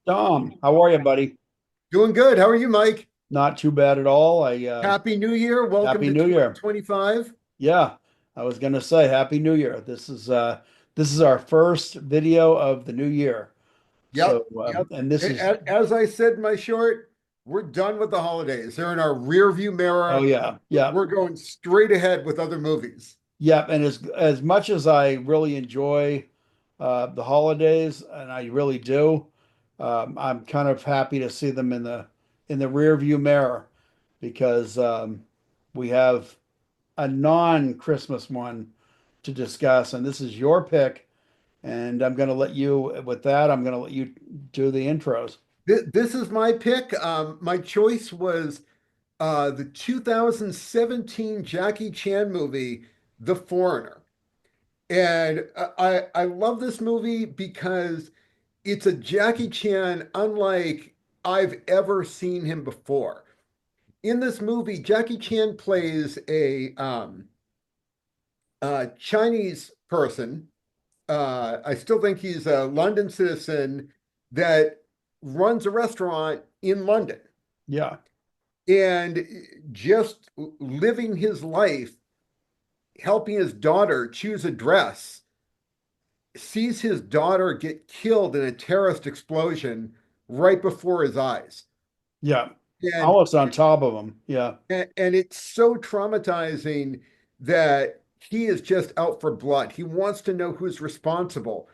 Tom, how are you, buddy? Doing good. How are you, Mike? Not too bad at all. Happy New Year. Welcome Happy to New Year. 2025. Yeah, I was gonna say Happy New Year. This is our first video of the new year. Yep. So Yep. and this is As I said in my short, we're done with the holidays. They're in our rear view oh mirror. yeah, yeah, We're going straight ahead with other movies. yeah. And as much as I really enjoy the holidays, and I really do, I'm kind of happy to see them in the rear view mirror because we have a non-Christmas one to discuss, and this is your pick. And with that, I'm going to let you do the intros. This is my pick. My choice was the 2017 Jackie Chan movie, The Foreigner. And I love this movie because it's a Jackie Chan unlike I've ever seen him before. In this movie, Jackie Chan plays a Chinese person. I still think he's a London citizen that runs a restaurant in London Yeah, and just living his life, helping his daughter choose a dress, sees his daughter get killed in a terrorist explosion right before his eyes. yeah, And almost on top of them. Yeah, and it's so traumatizing that he is just out for blood. He wants to know who's responsible.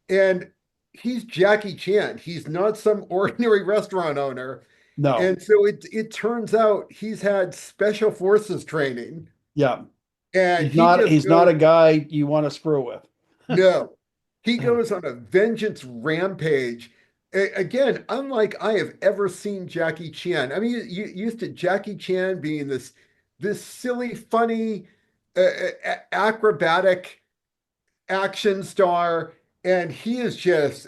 And he's Jackie Chan. He's not some ordinary restaurant owner. no, And so it turns out he's had special forces training yeah. and He's he not just he's not goes, a guy you want to screw with. no. He goes on a vengeance rampage. Again, unlike I have ever seen Jackie Chan. I mean, you used to Jackie Chan being this silly, funny, acrobatic action star, and he is just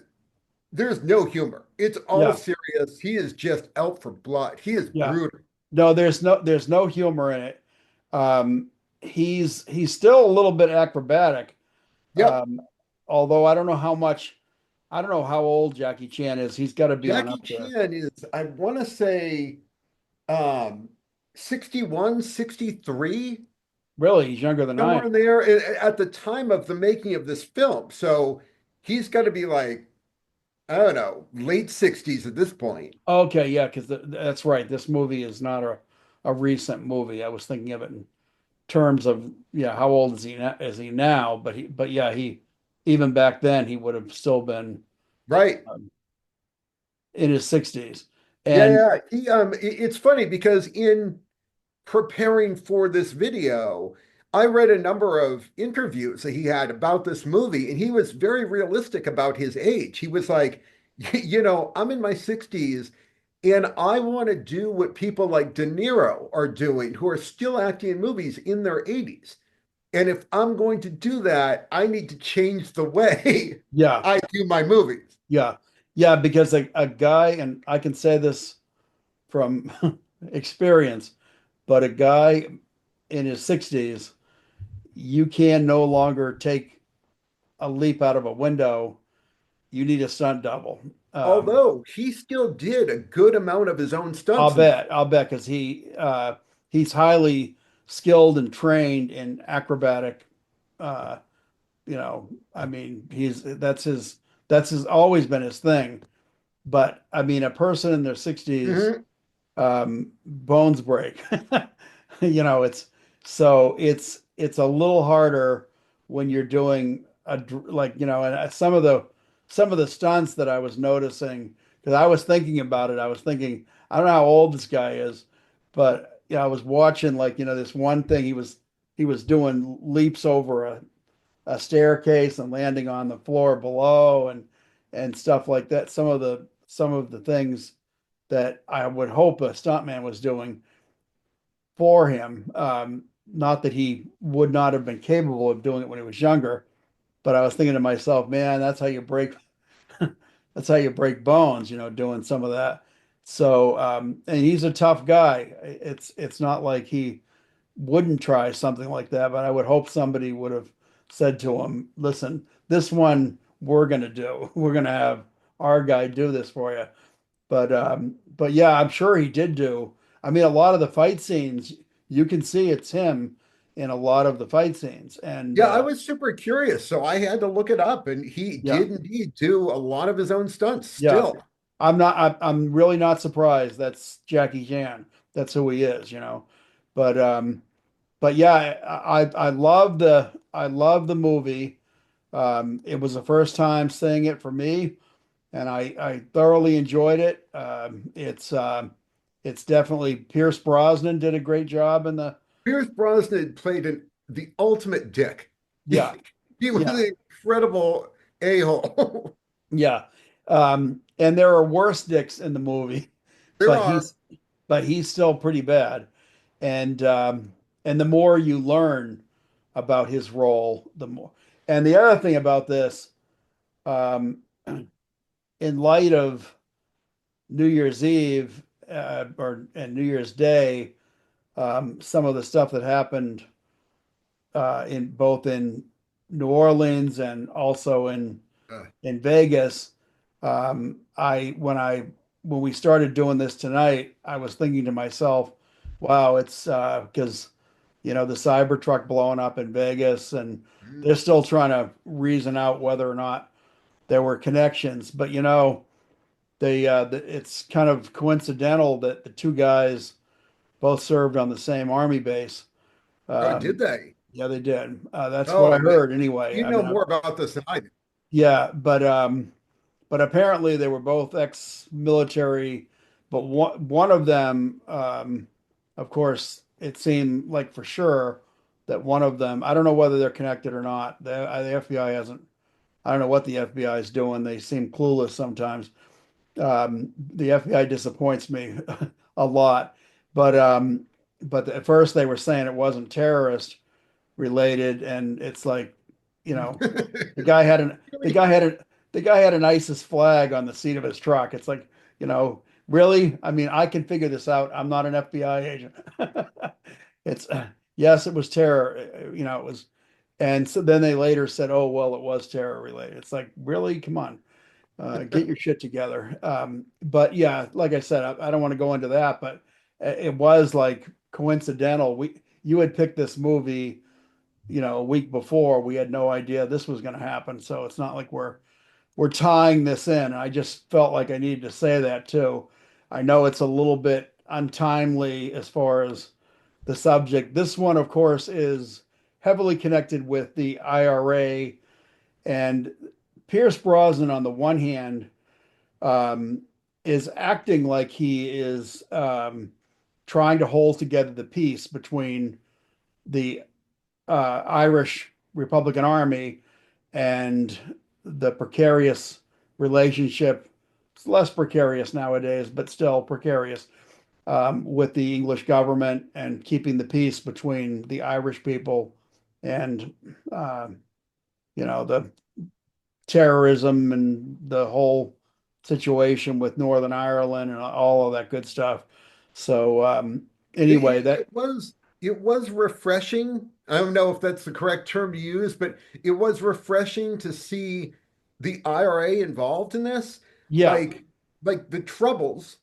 there's no humor. It's all Yeah, serious. He is just out for blood. He is yeah. brutal. No, there's no humor in it. He's still a little bit acrobatic. Yep. Um, although I don't know how old Jackie Chan is. He's got to be on Jackie up there. Chan is, I want to say, um, 61, 63. Really, he's younger than I Somewhere am. in there at the time of the making of this film. So he's got to be like, I don't know, late 60s at this point. Okay, yeah, because that's right. This movie is not a recent movie. I was thinking of it in terms of yeah, how old is he now? But yeah, he even back then he would have still been Right. um, in his 60s. Yeah, And yeah. It's funny because in preparing for this video, I read a number of interviews that he had about this movie, and he was very realistic about his age. He was like, I'm in my 60s and I want to do what people like De Niro are doing, who are still acting in movies in their 80s. And if I'm going to do that, I need to change the way yeah, I do my movies. yeah, yeah, because a guy, and I can say this from experience, but a guy in his 60s, you can no longer take a leap out of a window. You need a stunt double. Although he still did a good amount of his own stunts in this. I'll bet, because he's highly skilled and trained in acrobatic. Uh, I mean, he's that's his always been his thing. But I mean, a person in their 60s, Mhm. bones break. It's so it's a little harder when you're doing and some of the stunts that I was noticing because I was thinking about it. I was thinking I don't know how old this guy is, but I was watching this one thing he was doing leaps over a staircase and landing on the floor below and stuff like that. Some of the things that I would hope a stuntman was doing for him. Not that he would not have been capable of doing it when he was younger, but I was thinking to myself, man, that's how you break bones, doing some of that. So, and he's a tough guy. It's not like he wouldn't try something like that, but I would hope somebody would have said to him, listen, this one we're going to do. We're going to have our guy do this for you. But yeah, I'm sure he did do. I mean, a lot of the fight scenes, you can see it's him in a lot of the fight scenes. And Yeah, I was super curious, so I had to look it up, and he yeah, did indeed do a lot of his own stunts yeah, still. I'm really not surprised. That's Jackie Chan. That's who he is, you know. But yeah, I love the movie. It was the first time seeing it for me, and I thoroughly enjoyed it. It's definitely Pierce Brosnan did a great job in the Pierce Brosnan played the ultimate dick. yeah, He was yeah, an incredible a-hole. yeah. And there are worse dicks in the movie, There but are. he's still pretty bad. And the more you learn about his role, the more. And the other thing about this, um, in light of New Year's Eve or and New Year's Day, some of the stuff that happened in both in New Orleans and also uh, in Vegas. I when we started doing this tonight, I was thinking to myself, "Wow, it's because you know the Cybertruck blowing up in Vegas, and mm, they're still trying to reason out whether or not there were connections. But you know, it's kind of coincidental that the two guys both served on the same army base. oh, did Um, they? yeah, they did. That's what I Oh, man. heard anyway. You I know mean, more about this than I do. yeah, but apparently they were both ex-military. But one of them, of course, it seemed like for sure that one of them. I don't know whether they're connected or not. The FBI hasn't. I don't know what the FBI is doing. They seem clueless sometimes. The FBI disappoints me a lot. But at first they were saying it wasn't terrorist related, and it's like, you know, the guy had an the Really? guy had a the guy had an ISIS flag on the seat of his truck. It's like, you know, really? I mean, I can figure this out. I'm not an FBI agent. It's yes, it was terror. You know, it was, and so then they later said, oh well, it was terror related. It's like, really? Come on, get your shit together. But yeah, like I said, I don't want to go into that, but it was like coincidental. You had picked this movie, you know, a week before. We had no idea this was going to happen, so it's not like we're tying this in. I just felt like I needed to say that too. I know it's a little bit untimely as far as the subject. This one, of course, is heavily connected with the IRA and Pierce Brosnan. On the one hand, um, is acting like he is trying to hold together the peace between the Irish Republican Army and the precarious relationship. It's less precarious nowadays, but still precarious with the English government and keeping the peace between the Irish people and uh, you know the terrorism and the whole situation with Northern Ireland and all of that good stuff. So anyway, It was refreshing. I don't know if that's the correct term to use, but it was refreshing to see the IRA involved in this. yeah, Like like the troubles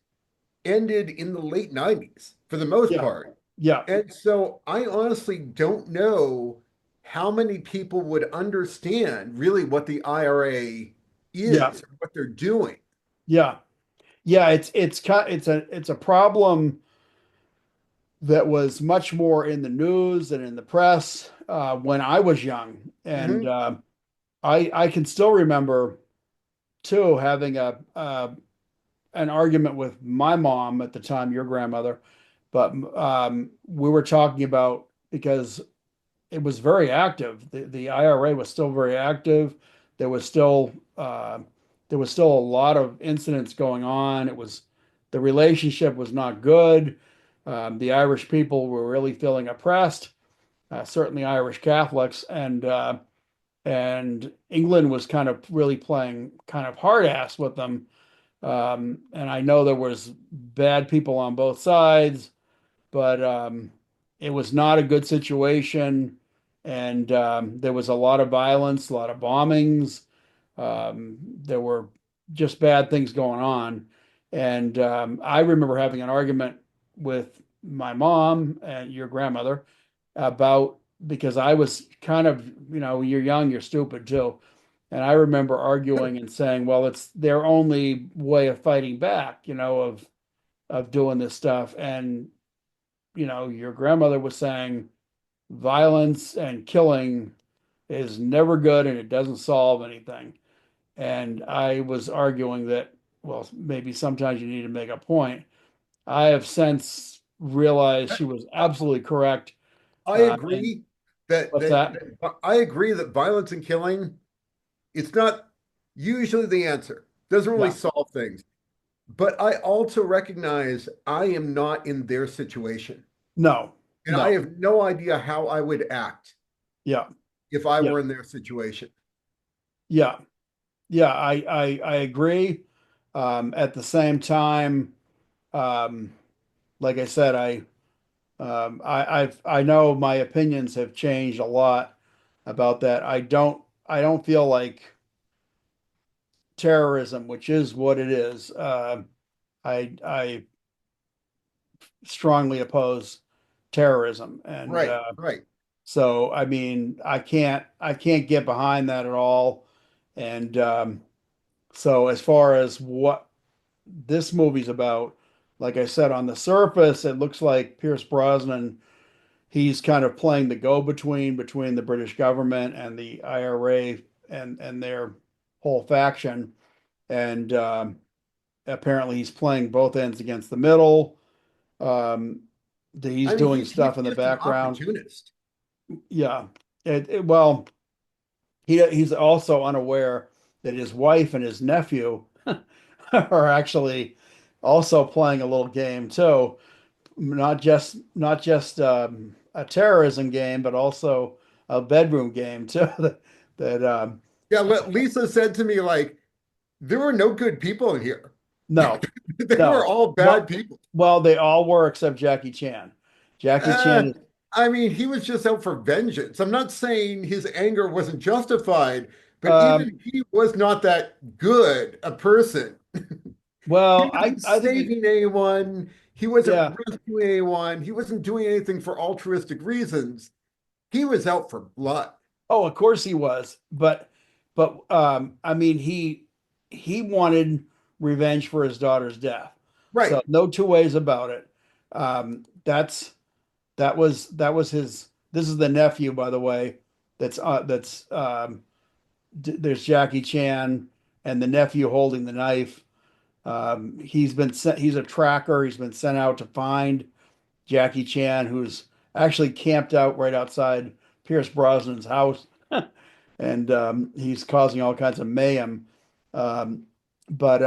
ended in the late 90s for the most yeah, part. yeah, And so I honestly don't know how many people would understand really what the IRA yeah, is or what they're doing. yeah, yeah. It's a problem that was much more in the news and in the press when I was young, and Hmm. I can still remember too having a an argument with my mom at the time, your grandmother, but we were talking about because it was very active. The IRA was still very active. There was still uh, there was still a lot of incidents going on. It was the relationship was not good. The Irish people were really feeling oppressed, certainly Irish Catholics, and England was kind of really playing kind of hard ass with them. And I know there was bad people on both sides, but it was not a good situation, and there was a lot of violence, a lot of bombings. There were just bad things going on. And I remember having an argument with my mom and your grandmother about because I was kind of, you're young, you're stupid too. And I remember arguing and saying, well, it's their only way of fighting back, of doing this stuff. And, your grandmother was saying violence and killing is never good and it doesn't solve anything. And I was arguing that, well, maybe sometimes you need to make a point. I have since realized she was absolutely correct. I And agree what's that? that I agree that violence and killing, it's not usually the answer. Doesn't really Yeah, solve things. But I also recognize I am not in their situation. no, And I no, have no idea how I would act yeah, if I yeah, were in their situation. yeah, yeah. I agree. At the same time, um, like I said, I know my opinions have changed a lot about that. I don't feel like terrorism, which is what it is. I strongly oppose terrorism, and Right, right. so I mean I can't get behind that at all. And so as far as what this movie's about, like I said, on the surface, it looks like Pierce Brosnan. He's kind of playing the go-between between the British government and the IRA and their whole faction, and apparently he's playing both ends against the middle. Um, he's I mean, doing he's stuff in the just an background. opportunist. Yeah. Well, he's also unaware that his wife and his nephew are actually also playing a little game too. Not just a terrorism game, but also a bedroom game too. That Yeah, Lisa said to me, like, there were no good people in here. no, They were no. all bad Well, people. well, they all were except Jackie Chan. Jackie Uh, Chan is I mean, he was just out for vengeance. I'm not saying his anger wasn't justified, but um, even he was not that good a person. He well, wasn't I think saving anyone. He wasn't yeah. rescuing anyone. He wasn't doing anything for altruistic reasons. He was out for blood. Oh, of course he was, but I mean he wanted revenge for his daughter's death. Right. So no two ways about it. That was his. This is the nephew, by the way. There's Jackie Chan and the nephew holding the knife. He's been sent. He's a tracker. He's been sent out to find Jackie Chan, who's actually camped out right outside Pierce Brosnan's house, and he's causing all kinds of mayhem. Um, but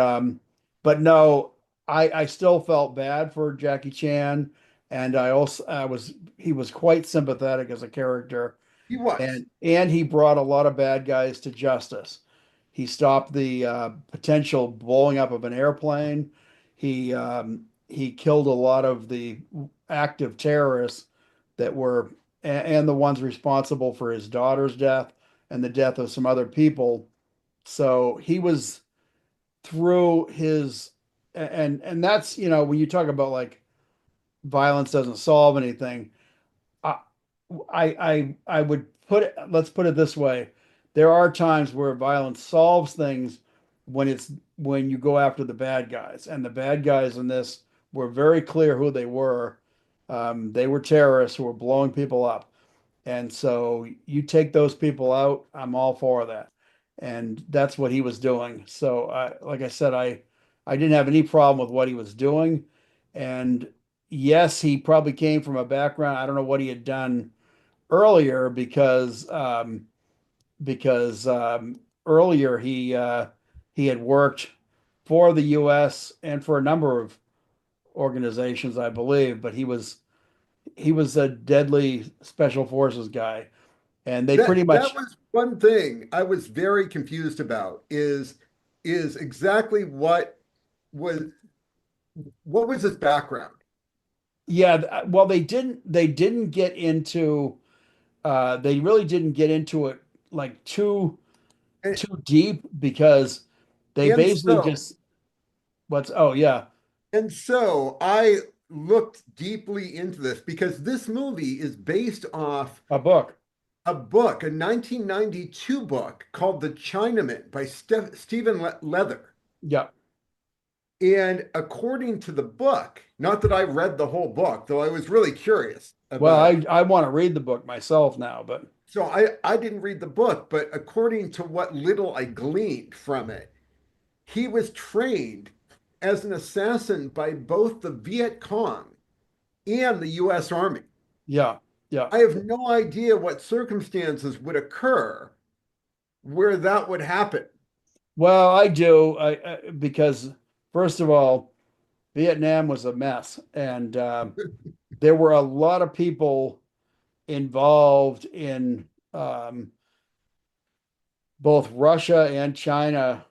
but no, I still felt bad for Jackie Chan, and I was he was quite sympathetic as a character, He was. and he brought a lot of bad guys to justice. He stopped the potential blowing up of an airplane. He killed a lot of the active terrorists that were and the ones responsible for his daughter's death and the death of some other people. So he was through his and that's when you talk about like violence doesn't solve anything. I I would let's put it this way. There are times where violence solves things when you go after the bad guys. And the bad guys in this were very clear who they were. They were terrorists who were blowing people up. And so you take those people out, I'm all for that. And that's what he was doing. So like I said, I didn't have any problem with what he was doing. And yes, he probably came from a background. I don't know what he had done earlier because earlier he had worked for the U.S. and for a number of organizations, I believe, but he was a deadly special forces guy, and they pretty That much was one thing I was very confused about is exactly was what was his background? yeah. Well, they didn't get into they really didn't get into it like too And, too deep because They And basically so, just what's oh yeah, and so I looked deeply into this because this movie is based off a book. a book, a 1992 book called The Chinaman by Stephen Leather. Yeah. And according to the book, not that I read the whole book, though I was really curious Well, about it. I want to read the book myself now, but So I didn't read the book, but according to what little I gleaned from it, he was trained as an assassin by both the Viet Cong and the US Army. yeah, yeah. I have no idea what circumstances would occur where that would happen. Well, I do. Because first of all, Vietnam was a mess, and there were a lot of people involved in both Russia and China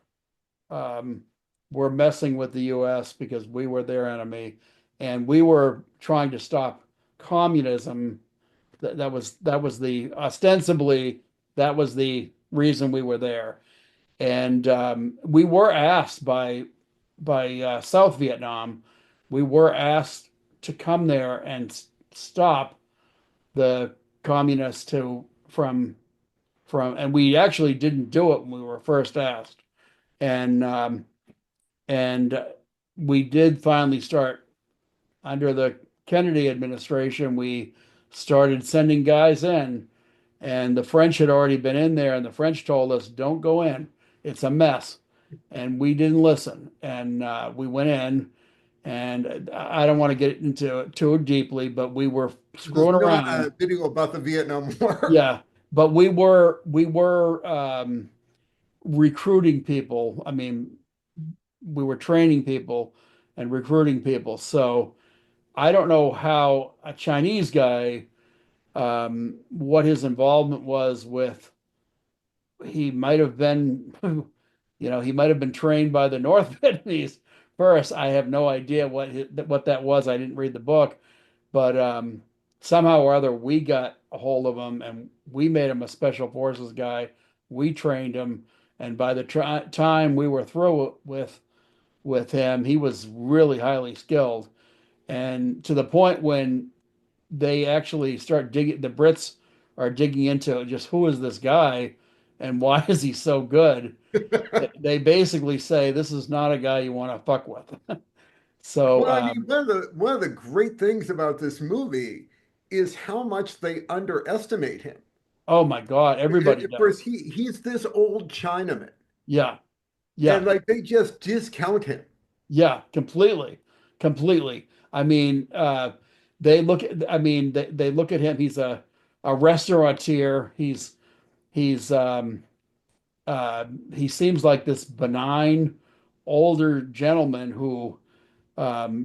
um, were messing with the U.S. because we were their enemy, and we were trying to stop communism. That was the ostensibly that was the reason we were there, and we were asked by South Vietnam, we were asked to come there and stop the communists to from, and we actually didn't do it when we were first asked, and and we did finally start under the Kennedy administration. We started sending guys in, and the French had already been in there, and the French told us, "Don't go in; it's a mess." And we didn't listen, and we went in. And I don't want to get into it too deeply, but we were This is screwing not around. a video about the Vietnam War. Yeah, but we were recruiting people. I mean, we were training people and recruiting people. So I don't know how a Chinese guy, what his involvement was with. He might have been, he might have been trained by the North Vietnamese first. I have no idea what that was. I didn't read the book, but somehow or other we got a hold of him and we made him a special forces guy. We trained him, and by the time we were through with him, he was really highly skilled, and to the point when they actually start digging, the Brits are digging into just who is this guy and why is he so good. They basically say this is not a guy you want to fuck with. So, Well, I mean, one of the great things about this movie is how much they underestimate him. oh my God, everybody Of course, does. he's this old Chinaman, Yeah, and yeah, like they just discount him. yeah, completely, completely. I mean, they look at, I mean, they look at him. He's a restaurateur. He's he seems like this benign older gentleman who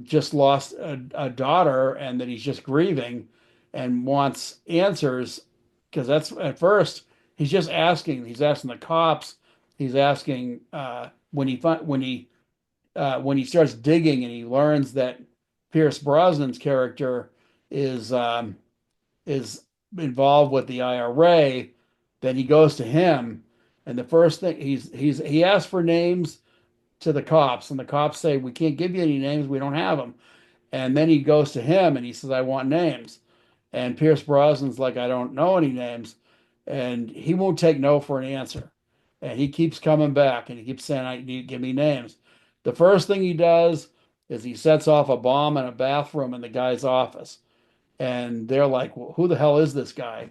just lost a daughter and that he's just grieving and wants answers, because that's at first he's asking the cops, he's asking when he starts digging and he learns that Pierce Brosnan's character is is involved with the IRA, then he goes to him, and the first thing he asks for names to the cops, and the cops say we can't give you any names, we don't have them. And then he goes to him and he says, I want names. And Pierce Brosnan's like, I don't know any names. And he won't take no for an answer. And he keeps coming back and he keeps saying, I need give me names. The first thing he does is he sets off a bomb in a bathroom in the guy's office. And they're like, well, who the hell is this guy?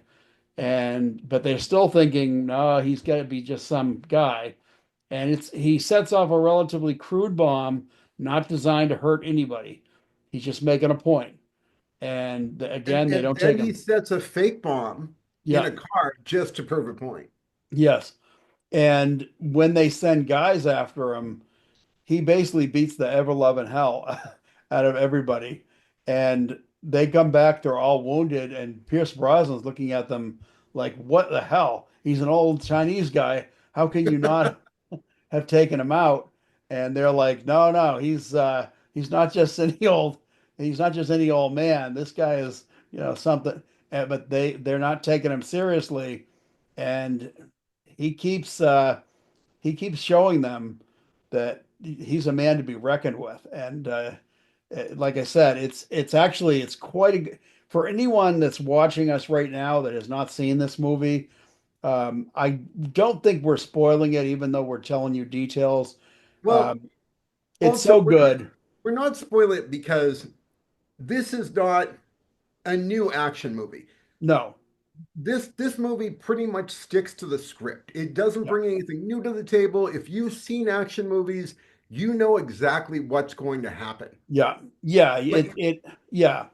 And but they're still thinking, no, he's got to be just some guy. And he sets off a relatively crude bomb, not designed to hurt anybody. He's just making a point. And And again, they and don't then take he him. sets a fake bomb in Yeah, a car just to prove a point. yes. And when they send guys after him, he basically beats the ever loving hell out of everybody. And they come back, they're all wounded, and Pierce Brosnan's looking at them like, what the hell? He's an old Chinese guy. How can you not have taken him out? And they're like, no, no, he's not just any old he's not just any old man. This guy is, something. But they're not taking him seriously, and he keeps he keeps showing them. that he's a man to be reckoned with. And like I said, it's actually it's quite a for anyone that's watching us right now that has not seen this movie. I don't think we're spoiling it, even though we're telling you details. Well, Um, it's also so good. we're not spoiling it because this is not a new action movie. No, This movie pretty much sticks to the script. It doesn't yeah, bring anything new to the table. If you've seen action movies, you know exactly what's going to happen. yeah, yeah. But Yeah,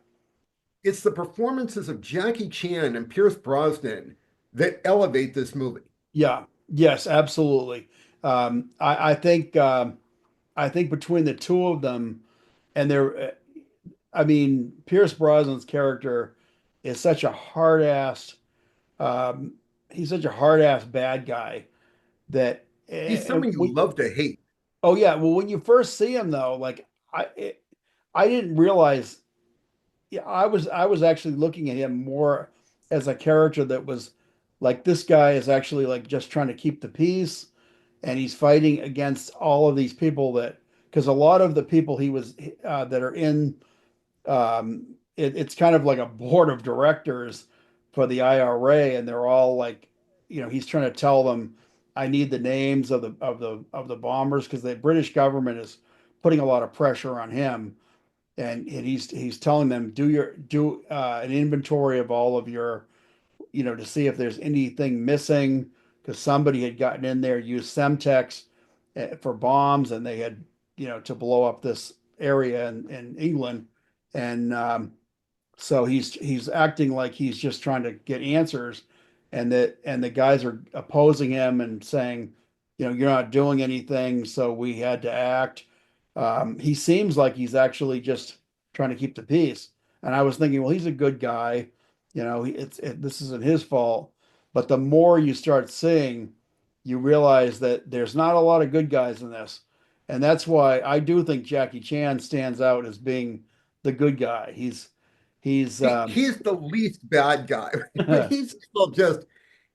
it's the performances of Jackie Chan and Pierce Brosnan that elevate this movie. yeah, yes, absolutely. I think between the two of them, and they're, I mean, Pierce Brosnan's character is such a hard ass. Um, he's such a hard ass bad guy that, He's someone you we, love to hate. oh yeah, well, when you first see him though, like I didn't realize. Yeah, I was actually looking at him more as a character that was like this guy is actually like just trying to keep the peace, and he's fighting against all of these people that because a lot of the people he was that are in it's kind of like a board of directors for the IRA, and they're all like, he's trying to tell them, I need the names of the bombers because the British government is putting a lot of pressure on him, and he's telling them do an inventory of all of your, to see if there's anything missing because somebody had gotten in there, used Semtex for bombs, and they had, to blow up this area in England. And so he's acting like he's just trying to get answers, and the guys are opposing him and saying, you're not doing anything, so we had to act. He seems like he's actually just trying to keep the peace. And I was thinking, well, he's a good guy, this isn't his fault. But the more you start seeing, you realize that there's not a lot of good guys in this, and that's why I do think Jackie Chan stands out as being the good guy. He's He's the least bad guy, but he's still just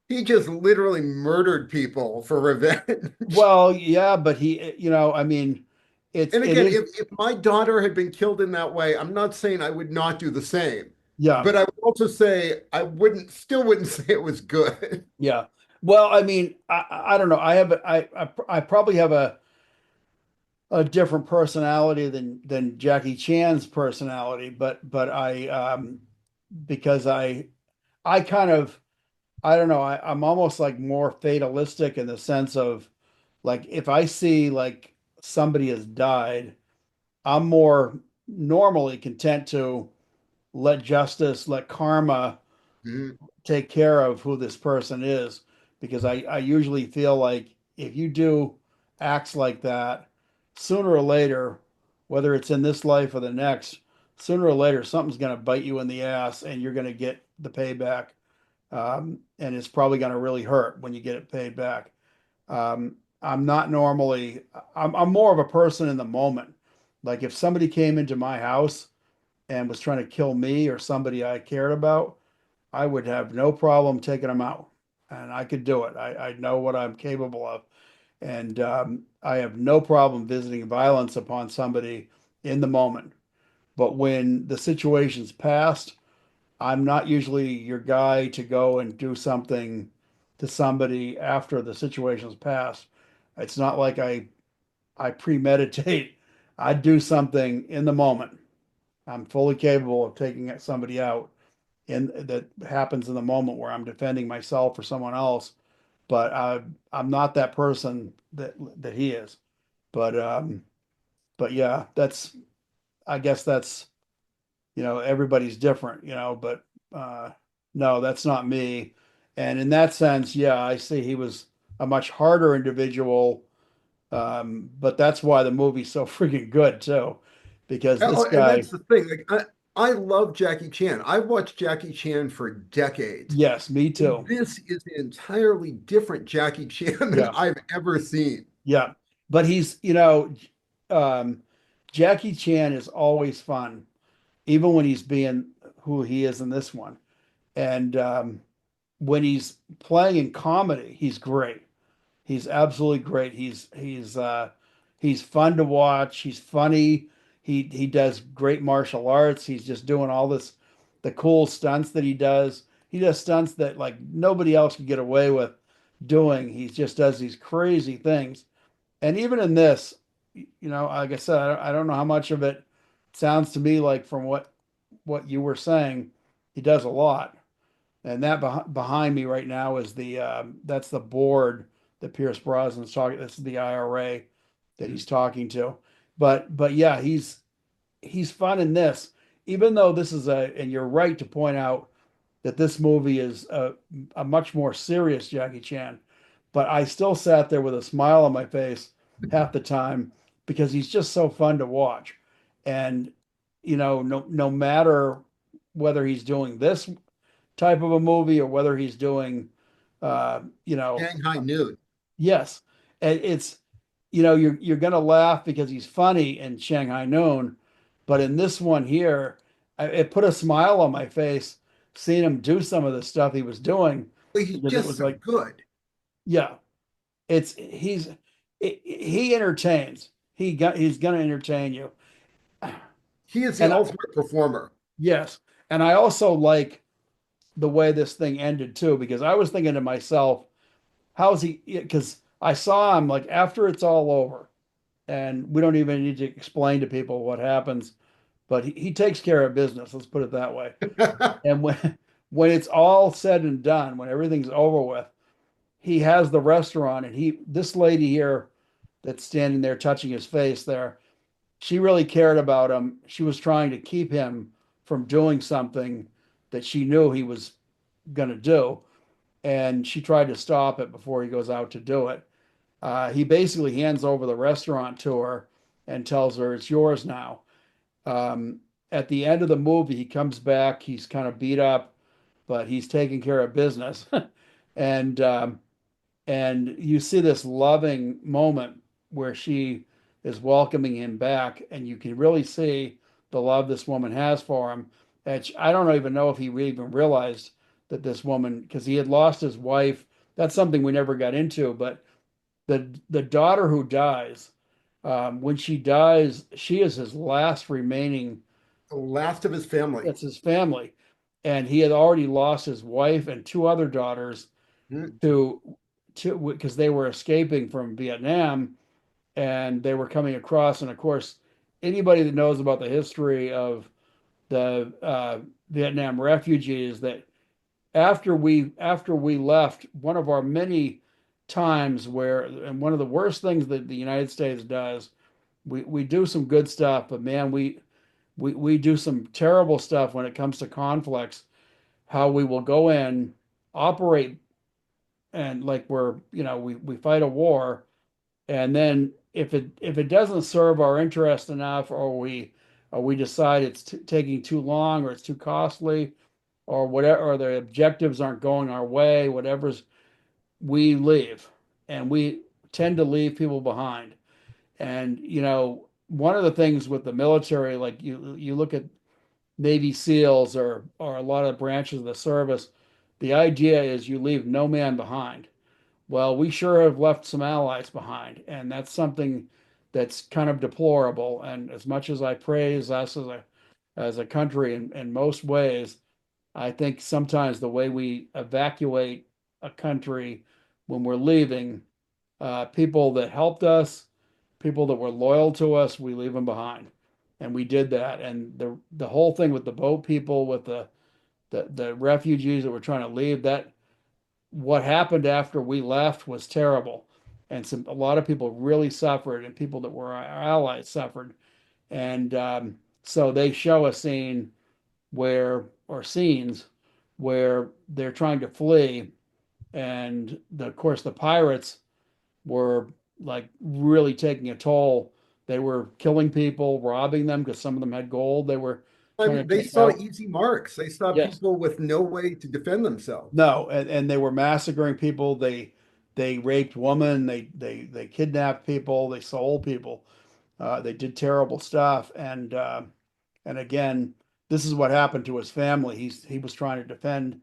he just literally murdered people for revenge. well, yeah, but I mean, And it again, is, if my daughter had been killed in that way, I'm not saying I would not do the same. yeah, But I would also say I wouldn't say it was good. yeah. Well, I mean, I don't know. I probably have a different personality than Jackie Chan's personality, but I because I kind of I don't know. I'm almost like more fatalistic in the sense of like if I see like somebody has died, I'm more normally content to let justice, let karma Mhm. take care of who this person is, because I usually feel like if you do acts like that, sooner or later, whether it's in this life or the next, sooner or later something's going to bite you in the ass and you're going to get the payback. And it's probably going to really hurt when you get it paid back. I'm not normally, I'm more of a person in the moment. Like if somebody came into my house and was trying to kill me or somebody I cared about, I would have no problem taking them out. And I could do it. I know what I'm capable of. And I have no problem visiting violence upon somebody in the moment. But when the situation's passed, I'm not usually your guy to go and do something to somebody after the situation's passed. It's not like I premeditate. I do something in the moment. I'm fully capable of taking somebody out in that happens in the moment where I'm defending myself or someone else. But I'm not that person that he is. But but yeah, that's I guess that's everybody's different, but uh, no, that's not me. And in that sense, yeah, I see he was a much harder individual. But that's why the movie's so freaking good too, because this Oh, and guy, that's the thing. I love Jackie Chan. I've watched Jackie Chan for decades. yes, me too. This is an entirely different Jackie Chan than Yeah, I've ever seen. yeah. But um, Jackie Chan is always fun, even when he's being who he is in this one. And when he's playing in comedy, he's great. He's absolutely great. He's fun to watch. He's funny. He does great martial arts. He's just doing all this, the cool stunts that he does. He does stunts that like nobody else could get away with doing. He just does these crazy things. And even in this, like I said, I don't know how much of it sounds to me like from what you were saying. He does a lot. And that behind me right now is that's the board that Pierce Brosnan's talking. That's the IRA that he's talking to. But yeah, he's fun in this, even though this is and you're right to point out that this movie is a much more serious Jackie Chan. But I still sat there with a smile on my face half the time because he's just so fun to watch. And no matter whether he's doing this type of a movie or whether he's doing uh, you know, Shanghai Noon. yes. And it's you're gonna laugh because he's funny in Shanghai Noon, but in this one here, it put a smile on my face seeing him do some of the stuff he was doing Well, he's because it just was so like, good. yeah, he entertains. He's gonna entertain you. He is the And ultimate performer. yes, and I also like the way this thing ended too, because I was thinking to myself, how's he? Because I saw him like after it's all over, and we don't even need to explain to people what happens, but he takes care of business. Let's put it that way. And when it's all said and done, when everything's over with, he has the restaurant, and this lady here that's standing there touching his face there, she really cared about him. She was trying to keep him from doing something that she knew he was going to do, and she tried to stop it before he goes out to do it. He basically hands over the restaurant to her and tells her it's yours now. Um, at the end of the movie, he comes back. He's kind of beat up, but he's taking care of business, and and you see this loving moment where she is welcoming him back, and you can really see the love this woman has for him. And I don't even know if he even realized that this woman, because he had lost his wife. That's something we never got into, but the daughter who dies, when she dies, she is his last remaining. The last of his family. That's his family, and he had already lost his wife and two other daughters Mm. to because they were escaping from Vietnam and they were coming across. And of course, anybody that knows about the history of the Vietnam refugees, that after we left, one of our many times where, and one of the worst things that the United States does, we do some good stuff, but man, we do some terrible stuff when it comes to conflicts. How we will go in, operate, and like we fight a war, and then if it doesn't serve our interest enough, or we decide it's taking too long, or it's too costly, or whatever, or the objectives aren't going our way, whatever's, we leave, and we tend to leave people behind. And one of the things with the military, like you look at Navy SEALs or a lot of branches of the service, the idea is you leave no man behind. Well, we sure have left some allies behind, and that's something that's kind of deplorable. And as much as I praise us as a country in most ways, I think sometimes the way we evacuate a country when we're leaving, people that helped us, people that were loyal to us, we leave them behind. And we did that. And the whole thing with the boat people, with the refugees that were trying to leave, that what happened after we left was terrible. And a lot of people really suffered, and people that were our allies suffered. And so they show a scene or scenes where they're trying to flee, and of course the pirates were like really taking a toll. They were killing people, robbing them because some of them had gold. They were I trying mean, to they take saw out. easy marks. They saw Yes, people with no way to defend themselves. no, and they were massacring people. They raped women. They kidnapped people. They sold people. They did terrible stuff. And again, this is what happened to his family. He was trying to defend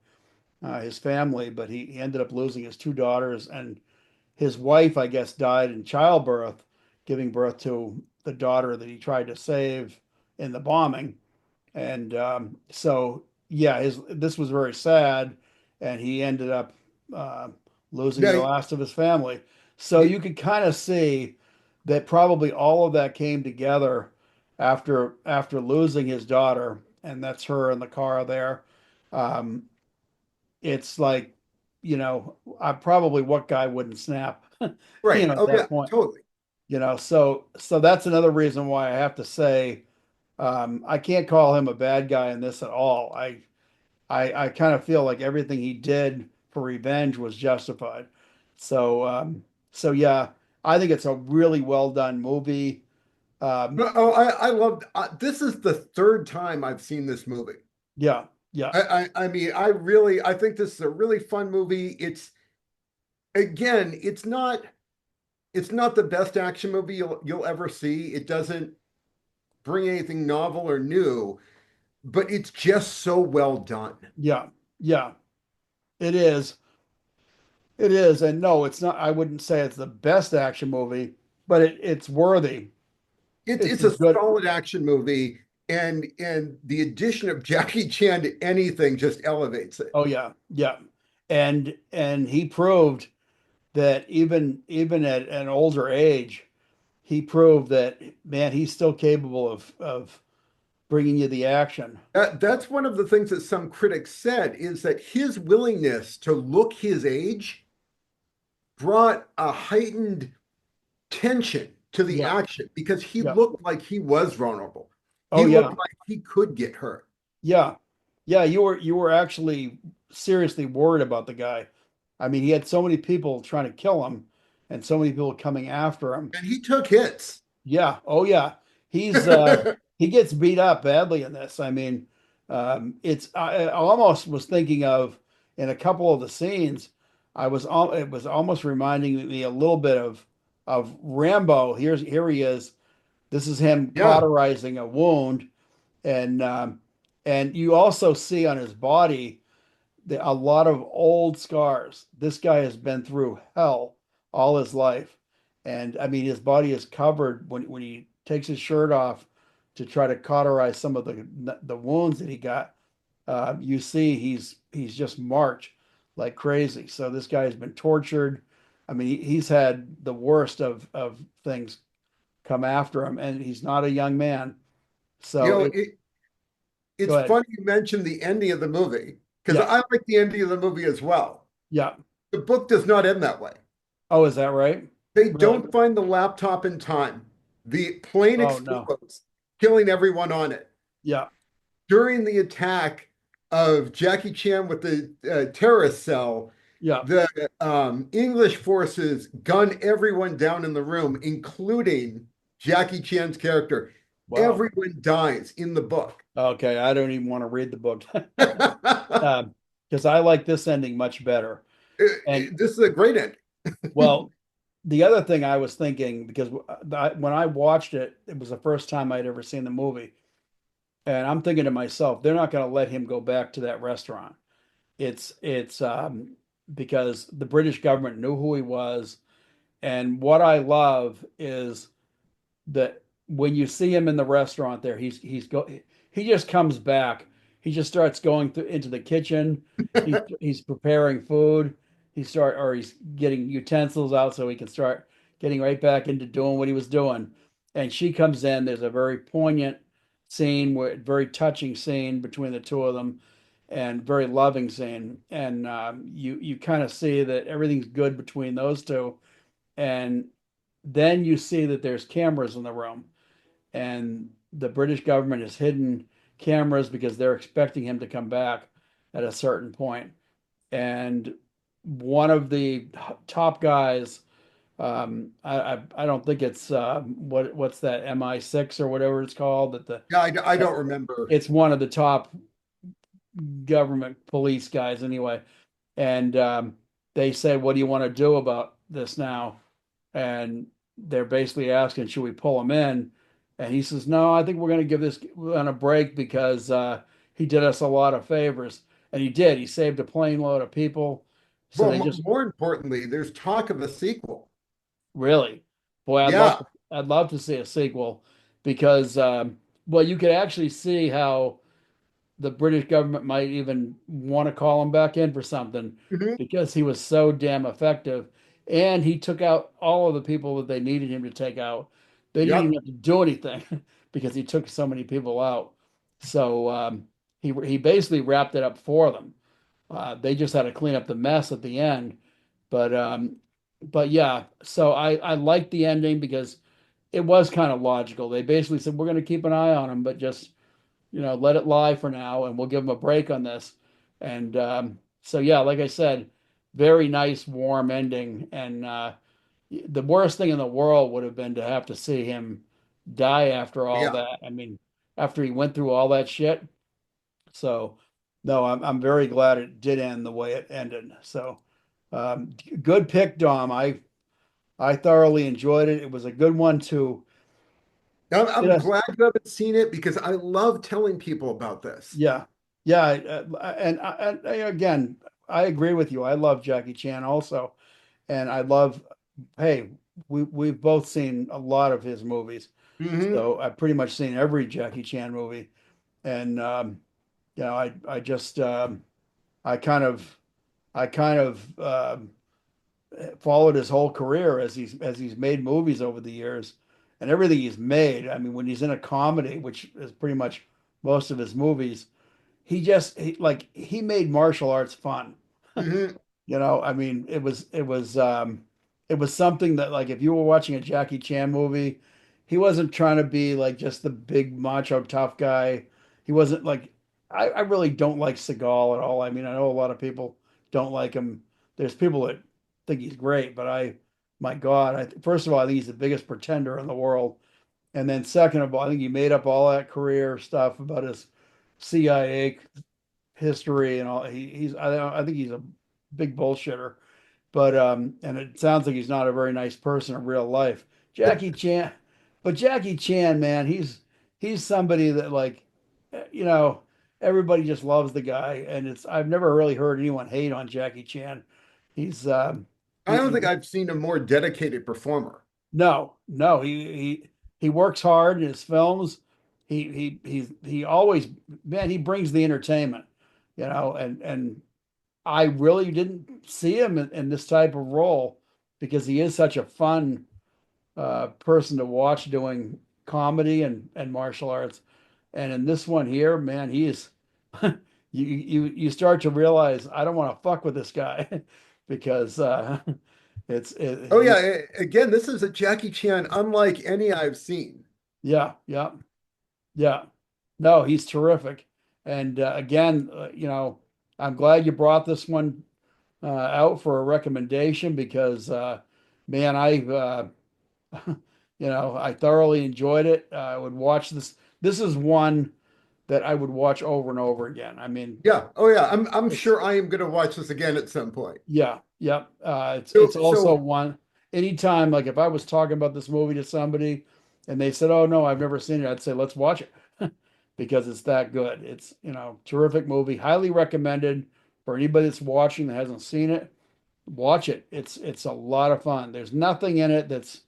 his family, but he ended up losing his two daughters, and his wife, I guess, died in childbirth giving birth to the daughter that he tried to save in the bombing. And so, yeah, his this was very sad, and he ended up uh, losing Now, the last of his family. So you could kind of see that probably all of that came together after losing his daughter, and that's her in the car there. Um, it's like, I probably what guy wouldn't snap, right. at Oh yeah, that point, totally. so that's another reason why I have to say I can't call him a bad guy in this at all. I kind of feel like everything he did for revenge was justified. So so yeah, I think it's a really well done movie. Um, Oh, I love this is the third time I've seen this movie. yeah, yeah, I mean, I think this is a really fun movie. It's again, it's not the best action movie you'll ever see. It doesn't bring anything novel or new, but it's just so well done. yeah, yeah. It is. It is. And no, it's not. I wouldn't say it's the best action movie, but it's worthy. It's It's as a good. solid action movie, and the addition of Jackie Chan to anything just elevates it. Oh yeah, yeah. And he proved that even at an older age, he proved that, man, he's still capable of bringing you the action. That's one of the things that some critics said is that his willingness to look his age brought a heightened tension to the Yeah, action because he yeah. looked like he was vulnerable. Oh He yeah, looked like he could get hurt. yeah, yeah. You were actually seriously worried about the guy. I mean, he had so many people trying to kill him, and so many people coming after him. And he took hits. Yeah. Oh yeah. He's he gets beat up badly in this. I mean, it's I almost was thinking of in a couple of the scenes, it was almost reminding me a little bit of Rambo. Here he is. This is him Yeah. cauterizing a wound, and you also see on his body a lot of old scars. This guy has been through hell all his life. And I mean, his body is covered when he takes his shirt off to try to cauterize some of the wounds that he got. You see, he's just marked like crazy. So this guy has been tortured. I mean, he's had the worst of things come after him, and he's not a young man. You So know, it it's go ahead. funny you mentioned the ending of the movie because Yeah, I like the ending of the movie as well. yeah. The book does not end that way. Oh, is that right? They Really? don't find the laptop in time. The plane Oh no. explodes, killing everyone on it. Yeah, During the attack of Jackie Chan with the terrorist cell, yeah. the English forces gun everyone down in the room, including Jackie Chan's character. Wow. Everyone dies in the book. Okay, I don't even want to read the book because I like this ending much better. And This is a great ending. well, the other thing I was thinking, because when I watched it, it was the first time I'd ever seen the movie, and I'm thinking to myself, they're not going to let him go back to that restaurant. It's because the British government knew who he was, and what I love is that when you see him in the restaurant there, he just comes back. He just starts going into the kitchen. He's preparing food. He's getting utensils out so he can start getting right back into doing what he was doing. And she comes in. There's a very poignant scene, very touching scene between the two of them, and very loving scene. And you kind of see that everything's good between those two. And then you see that there's cameras in the room, and the British government has hidden cameras because they're expecting him to come back at a certain point. And one of the top guys, I don't think it's what's that MI6 or whatever it's called, that the Yeah, I don't remember. it's one of the top government police guys anyway. And they said, "What do you want to do about this now?" And they're basically asking, "Should we pull him in?" And he says, "No, I think we're going to give this one a break because he did us a lot of favors." And he did. He saved a plane load of people. So Well, they just more importantly, there's talk of a sequel. really, boy, I'd love Yeah, to. I'd love to see a sequel because, well, you could actually see how the British government might even want to call him back in for something Mhm. because he was so damn effective. And he took out all of the people that they needed him to take out. They didn't even Yep. have to do anything because he took so many people out. So he basically wrapped it up for them. They just had to clean up the mess at the end. But yeah, so I liked the ending because it was kind of logical. They basically said we're going to keep an eye on him, but just let it lie for now, and we'll give him a break on this. And so yeah, like I said, very nice, warm ending. And the worst thing in the world would have been to have to see him die after all Yeah. that. I mean, after he went through all that shit. So no, I'm very glad it did end the way it ended. So good pick, Dom. I thoroughly enjoyed it. It was a good one to get I'm us. glad you haven't seen it because I love telling people about this. Yeah, yeah, again, I agree with you. I love Jackie Chan also, and I love. Hey, we've both seen a lot of his movies, Hmm. so I've pretty much seen every Jackie Chan movie, and I just I kind of followed his whole career as he's made movies over the years, and everything he's made. I mean, when he's in a comedy, which is pretty much most of his movies, he made martial arts fun. Hmm. I mean, it was something that, like, if you were watching a Jackie Chan movie, he wasn't trying to be like just the big macho tough guy. He wasn't like I really don't like Seagal at all. I mean, I know a lot of people don't like him. There's people that think he's great, but my God, first of all, I think he's the biggest pretender in the world. And then second of all, I think he made up all that career stuff about his CIA history and all. I think he's a big bullshitter. But and it sounds like he's not a very nice person in real life. Jackie Chan, but Jackie Chan, man, he's somebody that, like, you know, everybody just loves the guy, and it's I've never really heard anyone hate on Jackie Chan. He's I don't think he I've seen a more dedicated performer. no, he works hard in his films. He always, man, he brings the entertainment, and I really didn't see him in this type of role because he is such a fun person to watch doing comedy and martial arts. And in this one here, man, he is you start to realize I don't want to fuck with this guy because Oh he's yeah, again, this is a Jackie Chan unlike any I've seen. yeah, yeah, yeah. No, he's terrific. And again, I'm glad you brought this one out for a recommendation because, man, I thoroughly enjoyed it. I would watch this. This is one that I would watch over and over again. I mean, Yeah. Oh yeah, I'm it's sure I am going to watch this again at some point. yeah, yeah. It's also So one. Anytime, like, if I was talking about this movie to somebody and they said, "Oh no, I've never seen it," I'd say, "Let's watch it," because it's that good. It's terrific movie, highly recommended for anybody that's watching that hasn't seen it. Watch it. It's a lot of fun. There's nothing in it that's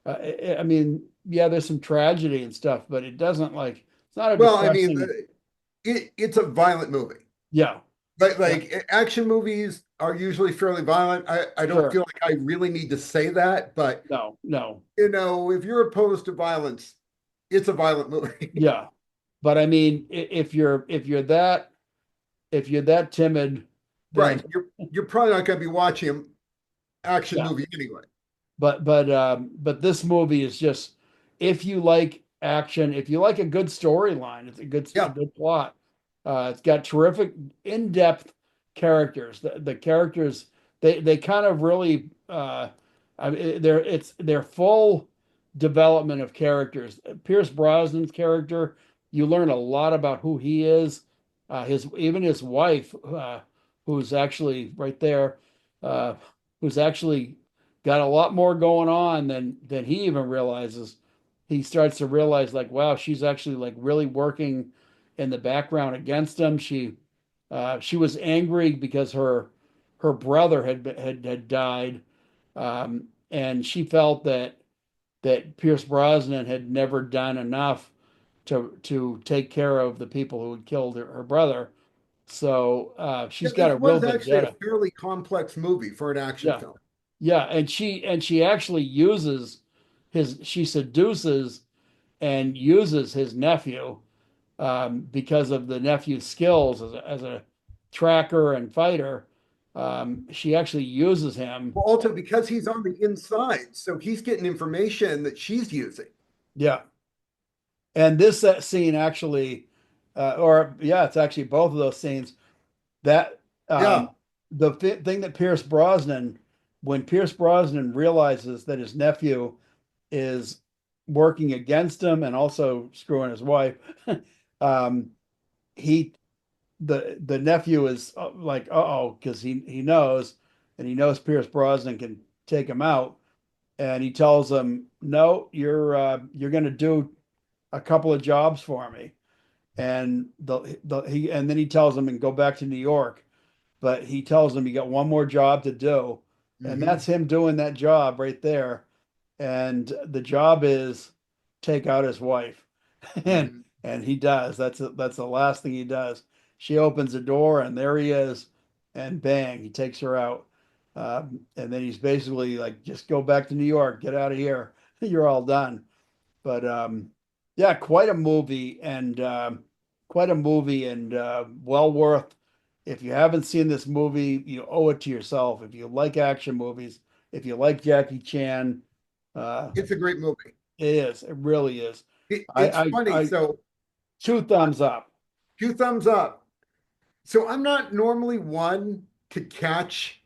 I mean, yeah, there's some tragedy and stuff, but it doesn't, like, it's not a well, I mean, depressing. it's a violent movie. Yeah, yeah, Like action movies are usually fairly violent. I don't sure. feel like I really need to say that, but No, no. if you're opposed to violence, it's a violent movie. Yeah. But I mean, if you're that timid, then Right. You're probably not going to be watching an action yeah. movie anyway. But this movie is just, if you like action, if you like a good storyline, it's a Yeah. good plot. It's got terrific in-depth characters. The characters, they kind of really I mean, they're full development of characters. Pierce Brosnan's character, you learn a lot about who he is. His wife, who's actually right there, uh, who's actually got a lot more going on than he even realizes. He starts to realize, like, wow, she's actually, like, really working in the background against him. She was angry because her brother had died, and she felt that that Pierce Brosnan had never done enough to take care of the people who had killed her brother. So Yeah, she's got this a real was actually a vendetta. fairly complex movie for an action Yeah, film. yeah, and she actually uses she seduces and uses his nephew because of the nephew's skills as a tracker and fighter. She actually uses him. Well, also because he's on the inside, so he's getting information that she's using. Yeah, and this scene actually, or yeah, it's actually both of those scenes. That Yeah. um, the thing that Pierce Brosnan, when Pierce Brosnan realizes that his nephew is working against him and also screwing his wife, um, he the nephew is like, uh-oh, because he knows, and he knows Pierce Brosnan can take him out, and he tells him, no, you're going to do a couple of jobs for me, and and then he tells him and go back to New York, but he tells him you got one more job to do, and that's Hmm. him doing that job right there, and the job is take out his wife, and Hmm. he does. That's the last thing he does. She opens the door, and there he is, and bang, he takes her out. And then he's basically like, just go back to New York, get out of here, you're all done. But yeah, quite a movie, and well worth. If you haven't seen this movie, you owe it to yourself. If you like action movies, if you like Jackie Chan, uh, It's a great movie. it is. It really is. It's funny. I So, two thumbs up. two thumbs up. So, I'm not normally one to catch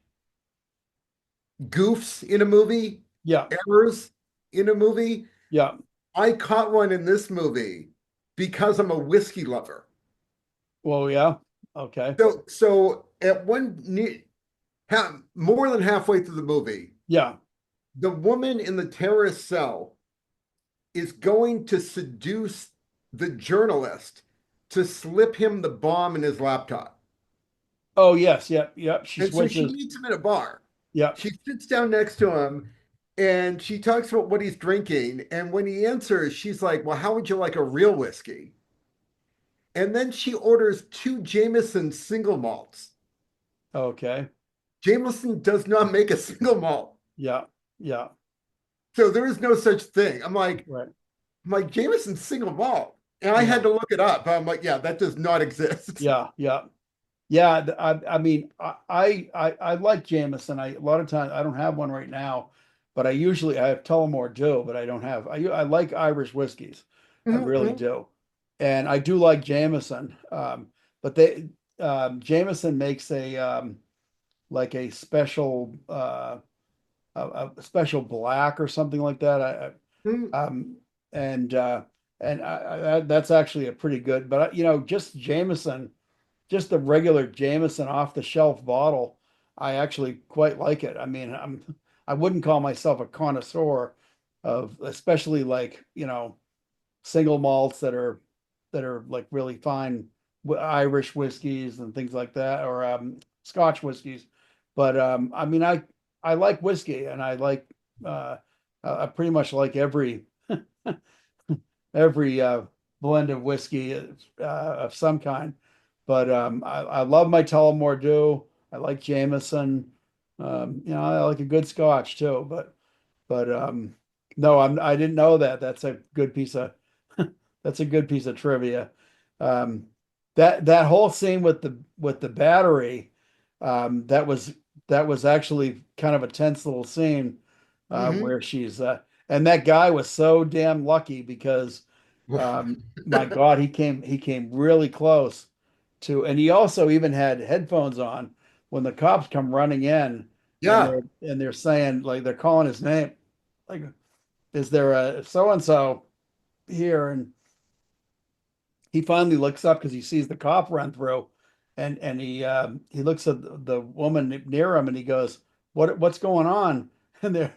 goofs in a movie, Yeah, errors in a movie. yeah. I caught one in this movie because I'm a whiskey lover. Well, yeah. Okay. So at more than halfway through the movie, Yeah. the woman in the terrorist cell is going to seduce the journalist to slip him the bomb in his laptop. Oh, yes. Yep. Yep. She And so she switches. meets him in a bar. Yep. She sits down next to him and she talks about what he's drinking. And when he answers, she's like, well, how would you like a real whiskey? And then she orders two Jameson single malts. Okay. Jameson does not make a single malt. Yeah. Yeah. So there is no such thing. Right. I'm like, Jameson single malt. And I had Yeah. to look it up. I'm like, yeah, that does not exist. Yeah. Yeah. Yeah, I mean, I like Jameson. A lot of times I don't have one right now, but I have Tullamore Dew, but I don't have. I like Irish whiskeys, I really Mhm. do, and I do like Jameson. But Jameson makes a like a special a special black or something like that. Mhm. Um and that's actually a pretty good. But just Jameson, just the regular Jameson off the shelf bottle, I actually quite like it. I mean, I wouldn't call myself a connoisseur of, especially like, single malts that are like really fine Irish whiskeys and things like that, or Scotch whiskeys. But I mean, I like whiskey, and uh, I pretty much like every blend of whiskey of some kind. But I love my Tullamore Dew. I like Jameson. I like a good Scotch too. But no, I didn't know that. That's a good piece of that's a good piece of trivia. Um, that whole scene with the battery, that was actually kind of a tense little scene Mhm. where she's and that guy was so damn lucky because my God, he came really close to, and he also even had headphones on when the cops come running in, and Yeah. they're saying, like, they're calling his name, like, is there a so and so here? And he finally looks up because he sees the cop run through, and he looks at the woman near him, and he goes, what's going on? And there,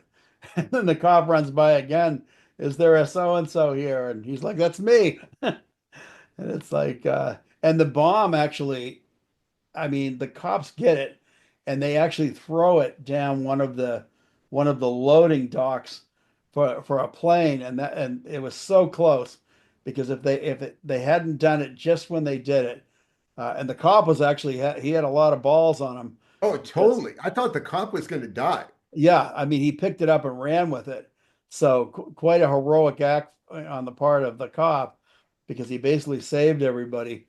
and then the cop runs by again. Is there a so and so here? And he's like, that's me. And it's like, and the bomb actually, I mean, the cops get it, and they actually throw it down one of the loading docks for a plane, and it was so close because they hadn't done it just when they did it, and the cop was actually he had a lot of balls on him Oh, because totally. I thought the cop was going to die. yeah, I mean he picked it up and ran with it, so quite a heroic act on the part of the cop because he basically saved everybody.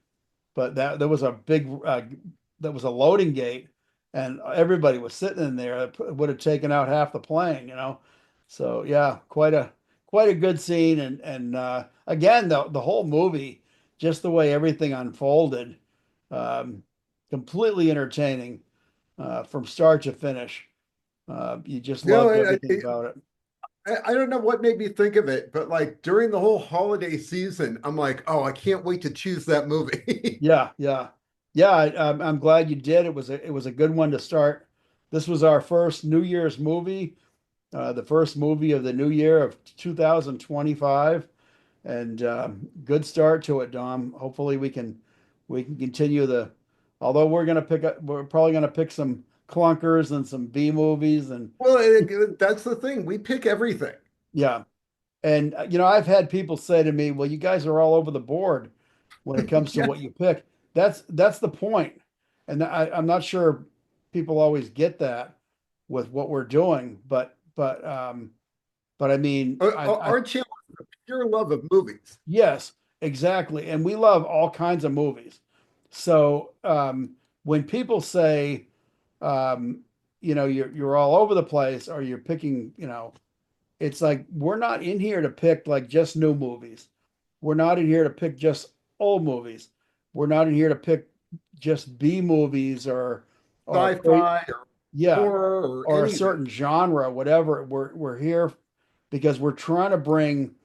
But that there was a big that was a loading gate, and everybody was sitting in there. It would have taken out half the plane, you know. So yeah, quite a good scene, and again the whole movie, just the way everything unfolded, um, completely entertaining from start to finish. You just You know, loved everything about it. I don't know what made me think of it, but like during the whole holiday season, I'm like, oh, I can't wait to choose that movie. Yeah, yeah, yeah. I'm glad you did. It was a good one to start. This was our first New Year's movie, the first movie of the new year of 2025, and good start to it, Dom. Hopefully we can continue the. Although we're probably gonna pick some clunkers and some B movies, and Well, that's the thing. We pick everything. yeah, and you know I've had people say to me, "Well, you guys are all over the board when it comes to Yeah. what you pick." That's the point, and I'm not sure people always get that with what we're doing, but I mean, I Our channel is a pure love of movies. yes, exactly. And we love all kinds of movies. So when people say, um, you know, you're all over the place or you're picking, you know, it's like we're not in here to pick like just new movies. We're not in here to pick just old movies. We're not in here to pick just B movies or great, Sci-fi or yeah, horror or or a anything. certain genre, whatever. We're here because we're trying to bring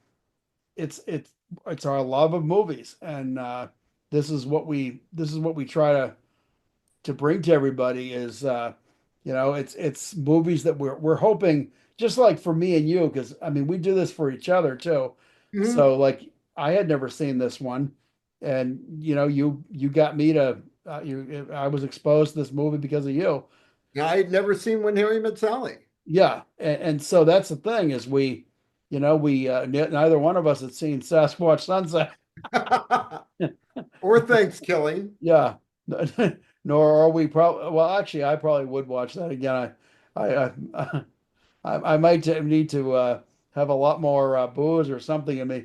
it's it's it's our love of movies, and this is what we try to bring to everybody is you know it's movies that we're hoping just like for me and you because I mean we do this for each other too. Mhm. So like I had never seen this one, and you know you got me to you I was exposed to this movie because of you. I had never seen When Harry Met Sally. Yeah, and so that's the thing is we you know we neither one of us had seen Sasquatch Sunset. Or Thanksgiving. Yeah, nor are we probably. Well, actually, I probably would watch that again. I might need to have a lot more booze or something in me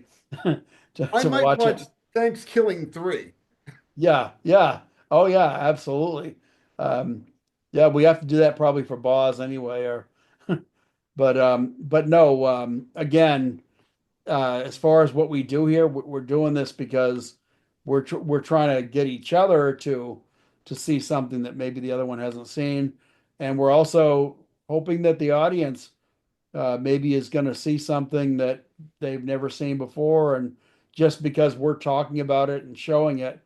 I to might watch it. watch Thanksgiving 3. Yeah, yeah. Oh, yeah, absolutely. Um, yeah, we have to do that probably for Boz anyway. Or, but no. Again, as far as what we do here, we're doing this because we're trying to get each other to see something that maybe the other one hasn't seen, and we're also hoping that the audience maybe is going to see something that they've never seen before, and just because we're talking about it and showing it,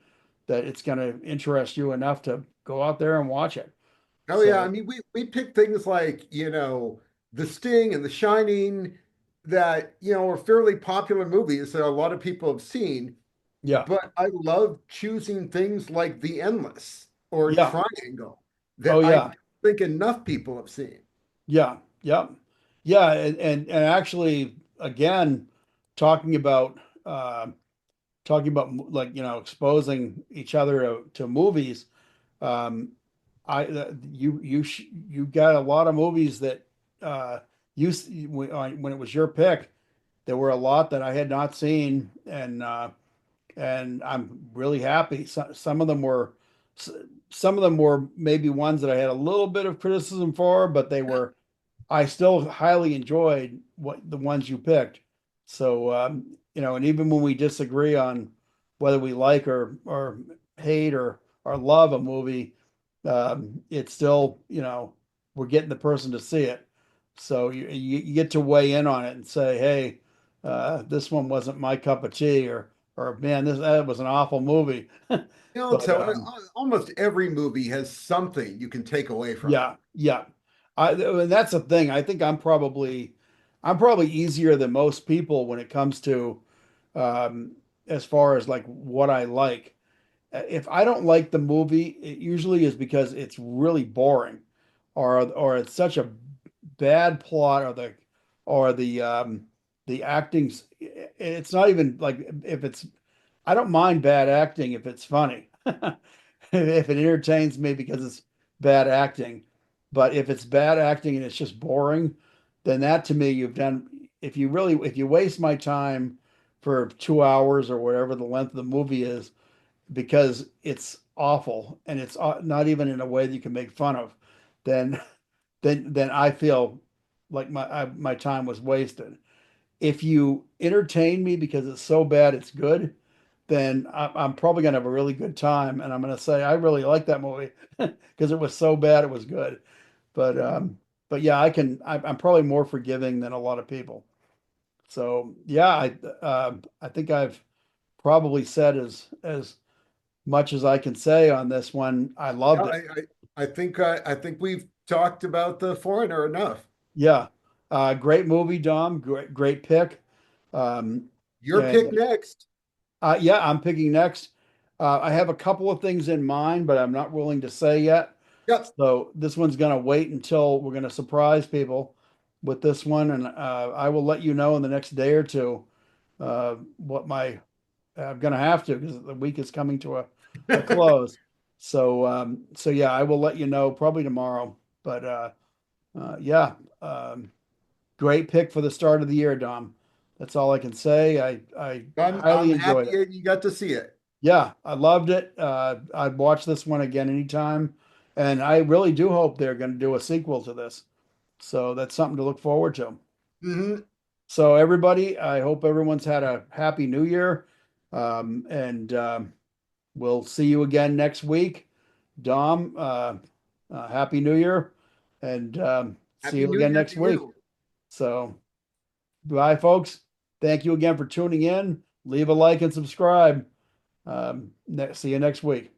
that it's going to interest you enough to go out there and watch it. Oh yeah, I So mean we pick things like, The Sting and The Shining that, are fairly popular movies that a lot of people have seen, yeah, but I love choosing things like The Endless or yeah, Triangle oh that I yeah. don't think enough people have seen. Yeah, yeah, yeah, and actually, again, talking about talking about like you know exposing each other to movies. Um, you got a lot of movies that uh, when it was your pick, there were a lot that I had not seen, and I'm really happy. Some of them were some of them were maybe ones that I had a little bit of criticism for, but they were I still highly enjoyed what the ones you picked. So you know, and even when we disagree on whether we like or hate or love a movie, it's still you know we're getting the person to see it. So you get to weigh in on it and say, hey, this one wasn't my cup of tea, or man, this that was an awful movie. But So almost every movie has something you can take away from it. yeah, yeah. And that's the thing. I think I'm probably easier than most people when it comes to um, as far as like what I like. If I don't like the movie, it usually is because it's really boring, or it's such a bad plot, or the acting's, it's not even like if it's, I don't mind bad acting if it's funny. If it entertains me because it's bad acting. But if it's bad acting and it's just boring, then that to me you've done, if you waste my time for 2 hours or whatever the length of the movie is because it's awful and it's not even in a way that you can make fun of, then then I feel like my time was wasted. If you entertain me because it's so bad it's good, then I'm probably gonna have a really good time, and I'm gonna say I really like that movie because it was so bad it was good. But yeah, I'm probably more forgiving than a lot of people. So yeah, I think I've probably said as much as I can say on this one. I Yeah, loved it. I think we've talked about The Foreigner enough. Yeah, great movie, Dom. Great pick. Um, Your pick and next. Yeah, I'm picking next. I have a couple of things in mind, but I'm not willing to say yet. Yep. So this one's going to wait until we're going to surprise people with this one, and I will let you know in the next day or two what my I'm going to have to because the week is coming to a close. So so yeah, I will let you know probably tomorrow. But yeah, great pick for the start of the year, Dom. That's all I can say. I highly I'm enjoyed happy it. you got to see it. Yeah, I loved it. I'd watch this one again anytime, and I really do hope they're going to do a sequel to this. So that's something to look forward to. Hmm. So everybody, I hope everyone's had a happy New Year, and we'll see you again next week. Dom, happy New Year, and see Happy you New again Year next to week. you. So bye, folks. Thank you again for tuning in. Leave a like and subscribe. See you next week.